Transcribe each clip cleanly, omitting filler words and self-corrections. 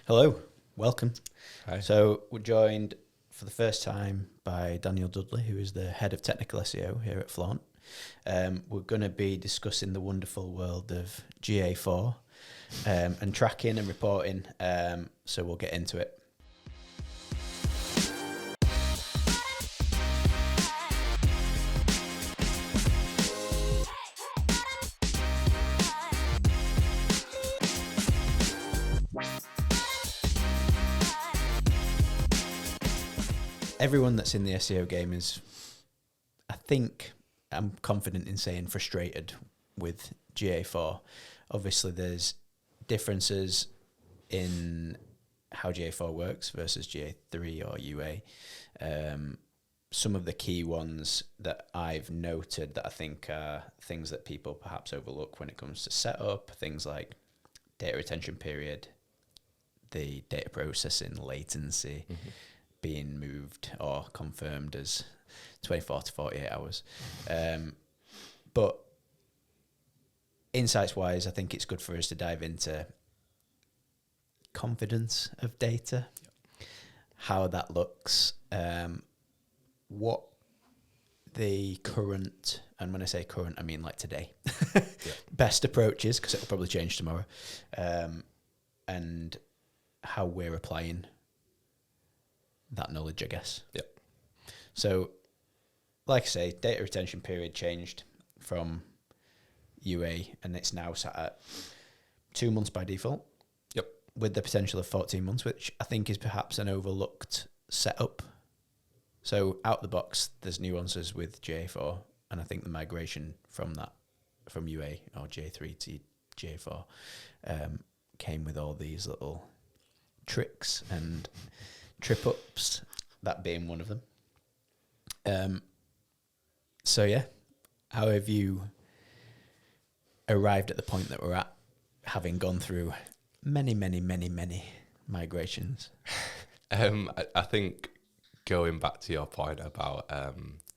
Hello, welcome. Hi. So we're joined for the first time by Daniel Dudley, who is the head of Technical SEO here at Flaunt. We're going to be discussing the wonderful world of GA4 and tracking and reporting, so we'll get into it. Everyone that's in the SEO game is, I think, I'm confident in saying, frustrated with GA4. Obviously, there's differences in how GA4 works versus GA3 or UA. Some of the key ones that I've noted that I think are things that people perhaps overlook when it comes to setup, things like data retention period, the data processing latency, being moved or confirmed as 24 to 48 hours. But insights-wise, I think it's good for us to dive into confidence of data, how that looks, what the current, and when I say current, I mean like today, best approaches, because it'll probably change tomorrow, and how we're applying that knowledge, I guess. Yep. So, like I say, data retention period changed from UA, and it's now sat at 2 months by default. Yep. With the potential of 14 months, which I think is perhaps an overlooked setup. So, out the box, there's nuances with GA4, and I think the migration from that, from UA or GA3 to GA4, came with all these little tricks and trip ups, that being one of them. So yeah, how have you arrived at the point that we're at, having gone through many migrations? I think going back to your point about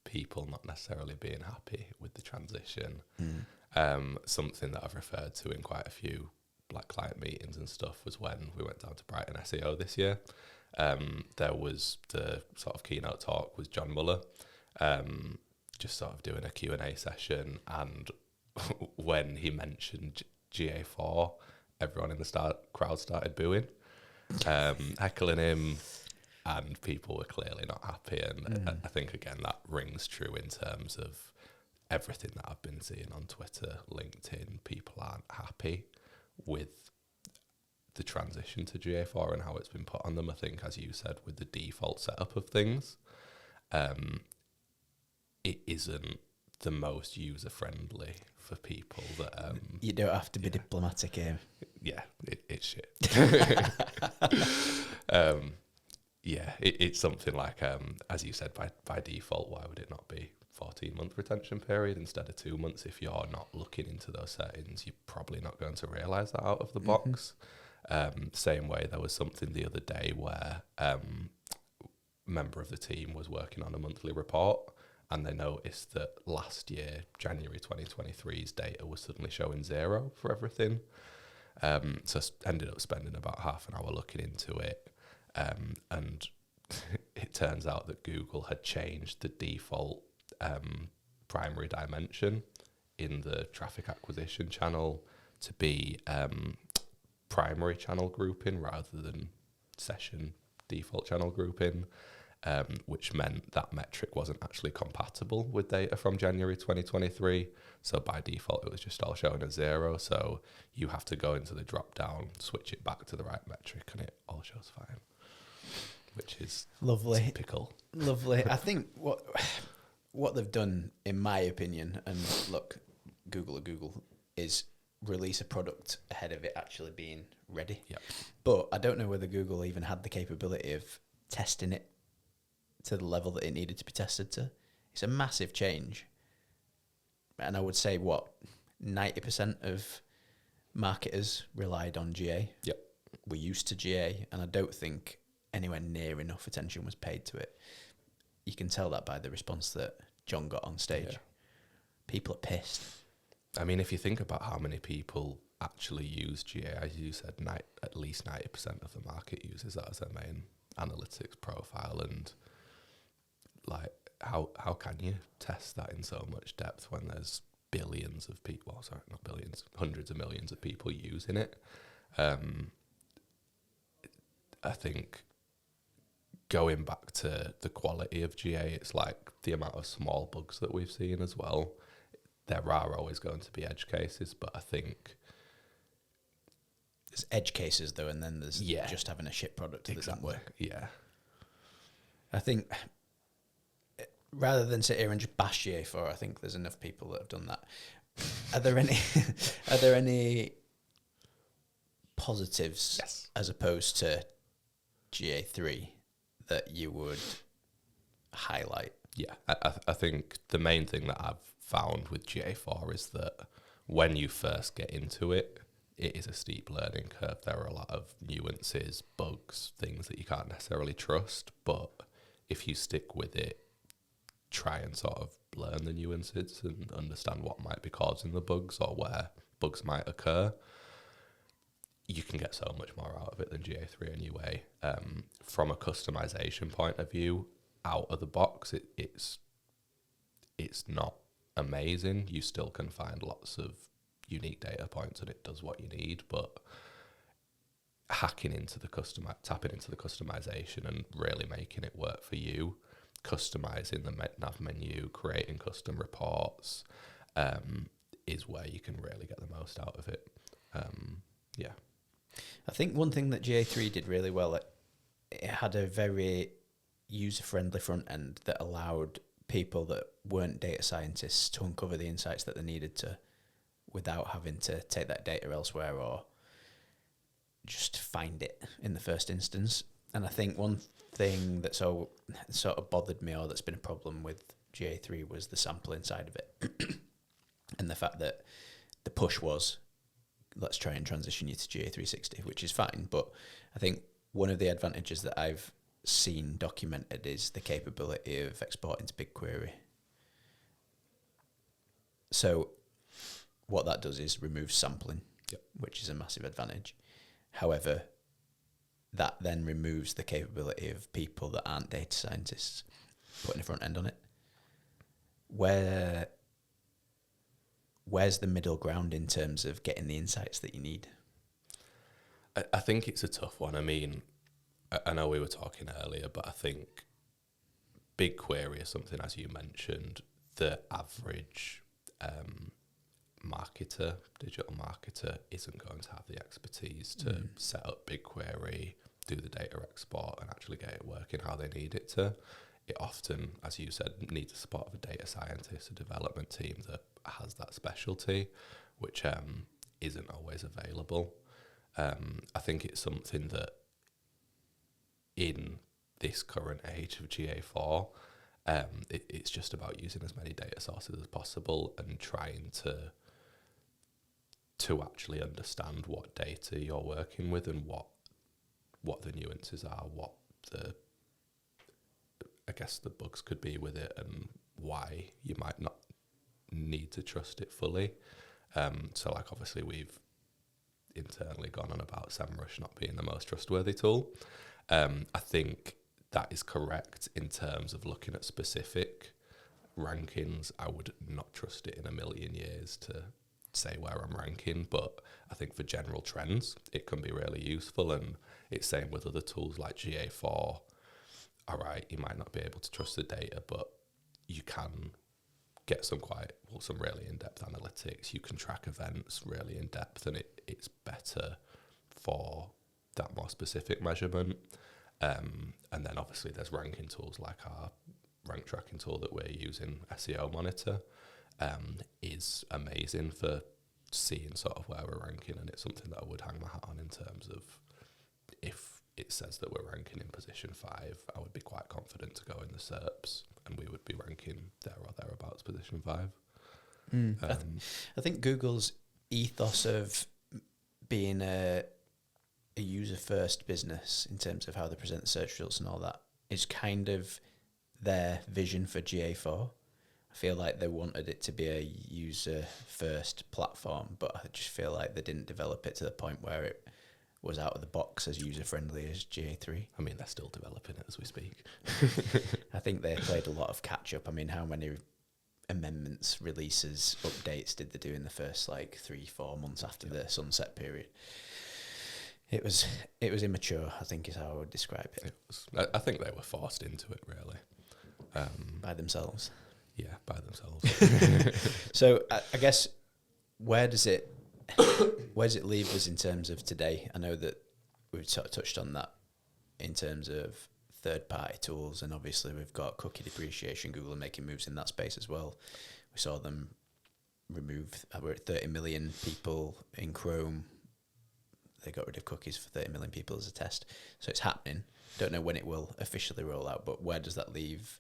people not necessarily being happy with the transition, something that I've referred to in quite a few Black client meetings and stuff was when we went down to Brighton SEO this year. There was the sort of keynote talk with John Muller, just sort of doing a Q&A session, and when he mentioned GA4, everyone in the crowd started booing, heckling him, and people were clearly not happy. And I think, again, that rings true in terms of everything that I've been seeing on Twitter, LinkedIn. People aren't happy with the transition to GA4 and how it's been put on them. I think, as you said, with the default setup of things, it isn't the most user-friendly for people that... You don't have to be diplomatic here. Yeah, it's shit. It's something like, as you said, by default, why would it not be 14-month retention period instead of 2 months? If you're not looking into those settings, you're probably not going to realise that out of the box. Same way, there was something the other day where a member of the team was working on a monthly report, and they noticed that last year, January 2023's data was suddenly showing 0 for everything. So ended up spending about half an hour looking into it, and it turns out that Google had changed the default primary dimension in the traffic acquisition channel to be primary channel grouping rather than session default channel grouping, which meant that metric wasn't actually compatible with data from January 2023. So by default, it was just all showing as 0. So you have to go into the drop down, switch it back to the right metric, and it all shows fine, which is lovely. Typical. Lovely. I think what they've done, in my opinion, and look, Google, is release a product ahead of it actually being ready. Yep. But I don't know whether Google even had the capability of testing it to the level that it needed to be tested to. It's a massive change. And I would say, 90% of marketers relied on GA. Yep. We're used to GA, and I don't think anywhere near enough attention was paid to it. You can tell that by the response that John got on stage. Yeah. People are pissed. I mean, if you think about how many people actually use GA, as you said, at least 90% of the market uses that as their main analytics profile. And like, how can you test that in so much depth when there's billions of people, well, sorry, not billions, hundreds of millions of people using it? I think going back to the quality of GA, it's like the amount of small bugs that we've seen as well. There are always going to be edge cases, but I think there's edge cases though, and then there's just having a shit product that doesn't work. Yeah. I think rather than sit here and just bash GA4, I think there's enough people that have done that. Are there any positives as opposed to GA3 that you would highlight? Yeah, I think the main thing that I've found with GA4 is that when you first get into it, it is a steep learning curve. There are a lot of nuances, bugs, things that you can't necessarily trust, but if you stick with it, try and sort of learn the nuances and understand what might be causing the bugs or where bugs might occur, you can get so much more out of it than GA3 anyway. From a customization point of view, out of the box, it's not amazing. You still can find lots of unique data points and it does what you need, but tapping into the customization and really making it work for you, customizing the nav menu, creating custom reports, is where you can really get the most out of it. Yeah. I think one thing that GA3 did really well, it had a very user-friendly front end that allowed people that weren't data scientists to uncover the insights that they needed to without having to take that data elsewhere or just find it in the first instance. And I think one thing that sort of bothered me, or that's been a problem with GA3, was the sampling side of it. And the fact that the push was, let's try and transition you to GA360, which is fine. But I think one of the advantages that I've seen documented is the capability of exporting to BigQuery. So what that does is remove sampling, which is a massive advantage. However, that then removes the capability of people that aren't data scientists putting a front end on it. Where's the middle ground in terms of getting the insights that you need? I think it's a tough one. I mean, I know we were talking earlier, but I think BigQuery is something, as you mentioned, the average digital marketer isn't going to have the expertise to set up BigQuery, do the data export and actually get it working how they need it to. It often, as you said, needs the support of a data scientist, a development team that has that specialty, which isn't always available. I think it's something that in this current age of GA4, it's just about using as many data sources as possible and trying to actually understand what data you're working with and what the nuances are, what the bugs could be with it and why you might not need to trust it fully. So like obviously we've internally gone on about SEMrush not being the most trustworthy tool. I think that is correct in terms of looking at specific rankings. I would not trust it in a million years to say where I'm ranking, but I think for general trends, it can be really useful. And it's same with other tools like GA4. All right, you might not be able to trust the data, but you can get some really in-depth analytics. You can track events really in-depth, and it's better for that more specific measurement. And then obviously there's ranking tools like our rank tracking tool that we're using, SEO Monitor, is amazing for seeing sort of where we're ranking, and it's something that I would hang my hat on in terms of if it says that we're ranking in position 5, I would be quite confident to go in the SERPs and we would be ranking there or thereabouts position 5. I think Google's ethos of being a user-first business in terms of how they present the search results and all that is kind of their vision for GA4. I feel like they wanted it to be a user-first platform, but I just feel like they didn't develop it to the point where it was out of the box as user-friendly as GA3. I mean, they're still developing it as we speak. I think they played a lot of catch-up. I mean, how many amendments, releases, updates did they do in the first 3-4 months after the sunset period? It was immature, I think is how I would describe it. I think they were forced into it, really. By themselves. Yeah, by themselves. So I guess where does it leave us in terms of today? I know that we've sort of touched on that in terms of third-party tools, and obviously we've got cookie depreciation. Google are making moves in that space as well. We saw them remove, we're at 30 million people in Chrome. They got rid of cookies for 30 million people as a test. So it's happening. Don't know when it will officially roll out, but where does that leave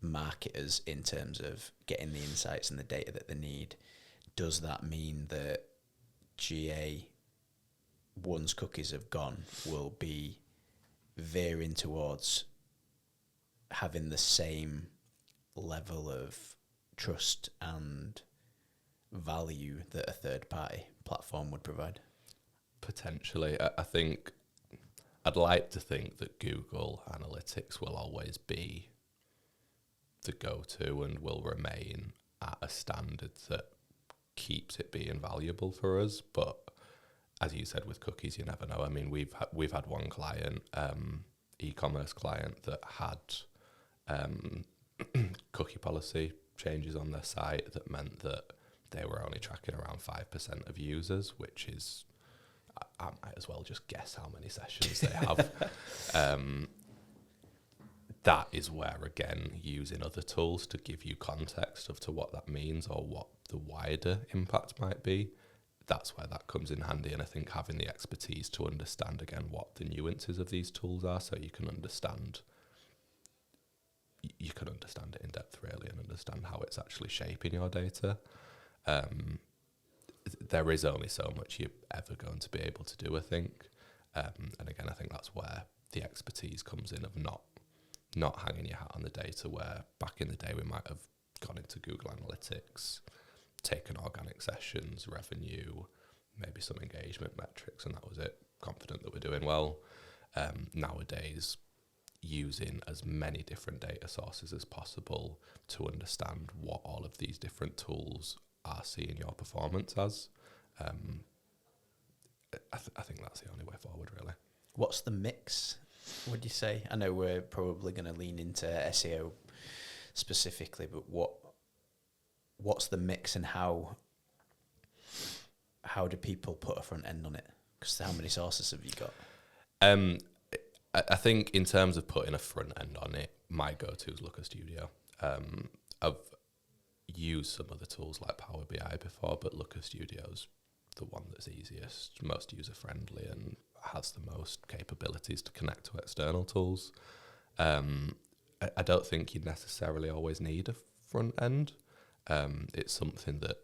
marketers in terms of getting the insights and the data that they need? Does that mean that GA, once cookies have gone, will be veering towards having the same level of trust and value that a third-party platform would provide? Potentially. I think I'd like to think that Google Analytics will always be the go-to and will remain at a standard that keeps it being valuable for us. But as you said, with cookies, you never know. I mean, we've had one client, e-commerce client, that had cookie policy changes on their site that meant that they were only tracking around 5% of users, which is, I might as well just guess how many sessions they have. That is where, again, using other tools to give you context of to what that means or what the wider impact might be, that's where that comes in handy. And I think having the expertise to understand, again, what the nuances of these tools are, so you can understand it in depth, really, and understand how it's actually shaping your data. There is only so much you're ever going to be able to do, I think. And again, I think that's where the expertise comes in, of not hanging your hat on the data, where back in the day we might have gone into Google Analytics, taken organic sessions, revenue, maybe some engagement metrics, and that was it. Confident that we're doing well. Nowadays, using as many different data sources as possible to understand what all of these different tools are seeing your performance as. I think that's the only way forward, really. What's the mix, would you say? I know we're probably going to lean into SEO specifically, but what's the mix, and how do people put a front end on it? Because how many sources have you got? I think in terms of putting a front end on it, my go-to is Looker Studio. I've used some other tools like Power BI before, but Looker Studio's the one that's easiest, most user-friendly, and has the most capabilities to connect to external tools. I don't think you necessarily always need a front end. It's something that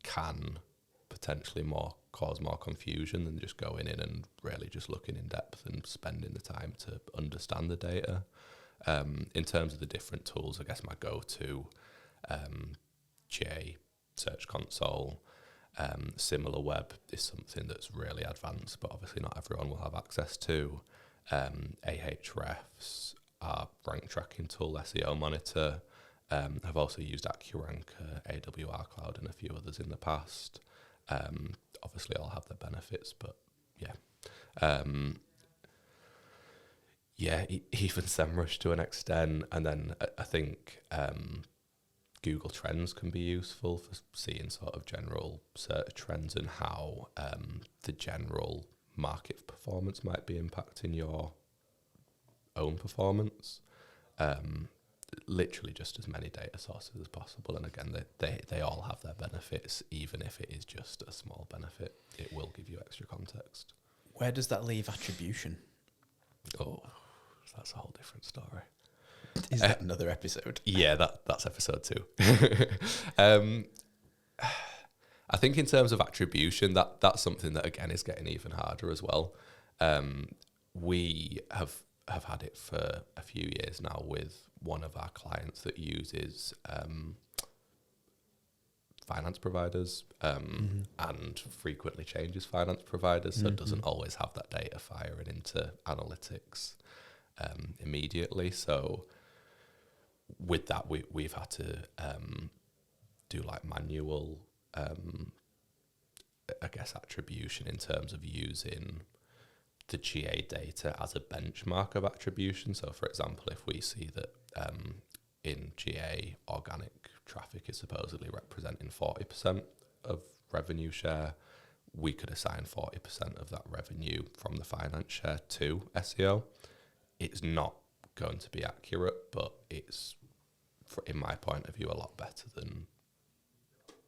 can potentially cause more confusion than just going in and really just looking in depth and spending the time to understand the data. In terms of the different tools, I guess my go-to, J, Search Console, SimilarWeb is something that's really advanced, but obviously not everyone will have access to. Ahrefs, our rank tracking tool, SEO Monitor. I've also used AccuRank, AWR Cloud, and a few others in the past. Obviously, all have their benefits, but yeah. Even SEMrush to an extent. And then I think Google Trends can be useful for seeing sort of general search trends and how the general market performance might be impacting your own performance. Literally just as many data sources as possible, and again, they all have their benefits. Even if it is just a small benefit, it will give you extra context. Where does that leave attribution? Oh, that's a whole different story. Is that another episode? Yeah, that's episode 2. I think in terms of attribution, that's something that again is getting even harder as well. We have have had it for a few years now with one of our clients that uses finance providers and frequently changes finance providers, so doesn't always have that data firing into analytics immediately. So with that, we've had to do like manual, I guess, attribution in terms of using the GA data as a benchmark of attribution. So, for example, if we see that in GA, organic traffic is supposedly representing 40% of revenue share, we could assign 40% of that revenue from the finance share to SEO. It's not going to be accurate, but it's, in my point of view, a lot better than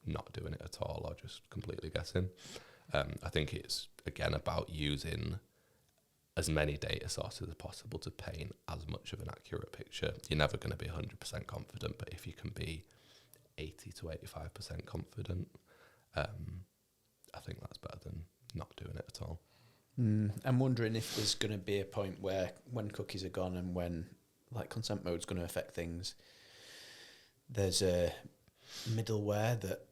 not doing it at all or just completely guessing. I think it's, again, about using as many data sources as possible to paint as much of an accurate picture. You're never going to be 100% confident, but if you can be 80 to 85% confident, I think that's better than not doing it at all. I'm wondering if there's going to be a point where, when cookies are gone and when like consent mode's going to affect things, there's a middleware that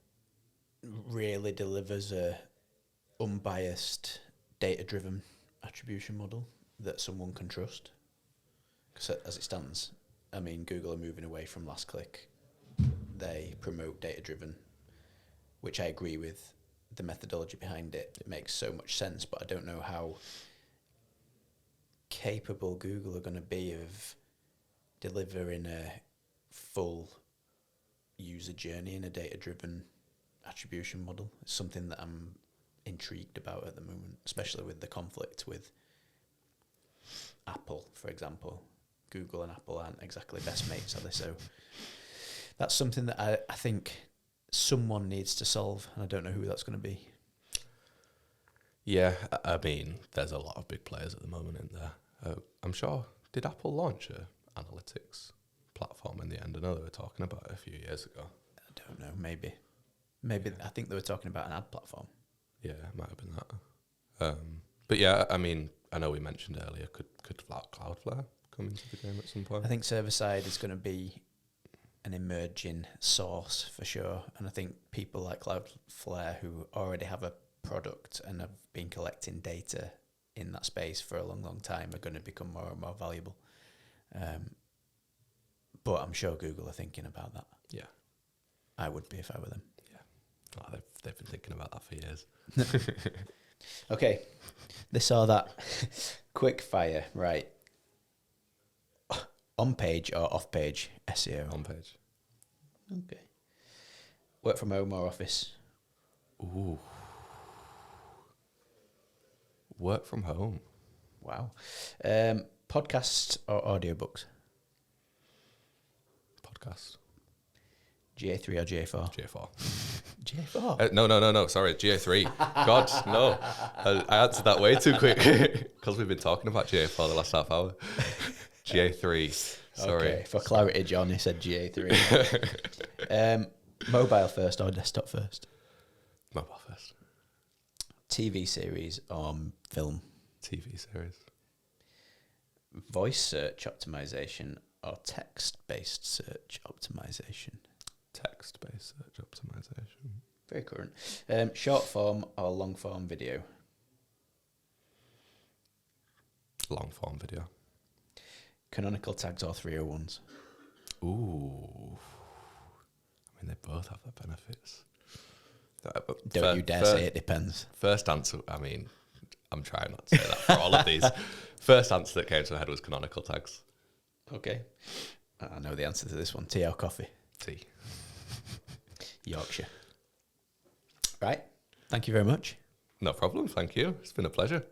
really delivers a unbiased, data-driven attribution model that someone can trust. Because as it stands, I mean, Google are moving away from last click. They promote data-driven, which I agree with the methodology behind it. It makes so much sense, but I don't know how capable Google are going to be of delivering a full user journey in a data-driven attribution model. It's something that I'm intrigued about at the moment, especially with the conflict with Apple, for example. Google and Apple aren't exactly best mates, are they? So that's something that I think someone needs to solve, and I don't know who that's going to be. Yeah, I mean, there's a lot of big players at the moment in there. I'm sure, did Apple launch a analytics platform in the end? I know they were talking about it a few years ago. I don't know, maybe. I think they were talking about an ad platform. Yeah, it might have been that. But yeah, I mean, I know we mentioned earlier, could Cloudflare come into the game at some point? I think server-side is going to be an emerging source for sure, and I think people like Cloudflare who already have a product and have been collecting data in that space for a long, long time are going to become more and more valuable. But I'm sure Google are thinking about that. Yeah. I would be if I were them. Yeah. Oh, they've been thinking about that for years. Okay, this or that. Quick fire, right. On page or off page SEO? On page. Okay. Work from home or office? Ooh. Work from home. Wow. Podcasts or audiobooks? Podcast. GA3 or GA4? GA4. GA4? No. Sorry, GA3. God, no. I answered that way too quick because we've been talking about GA4 the last half hour. GA3. Sorry. Okay, for clarity, John, he said GA3. Mobile first or desktop first? Mobile first. TV series or film? TV series. Voice search optimization or text-based search optimization? Text-based search optimization. Very current. Short form or long form video? Long form video. Canonical tags or 301s? Ooh. I mean, they both have their benefits. Don't you dare say it depends. First answer, I mean, I'm trying not to say that for all of these. First answer that came to my head was canonical tags. Okay. I know the answer to this one. Tea or coffee? Tea. Yorkshire. Right. Thank you very much. No problem. Thank you. It's been a pleasure.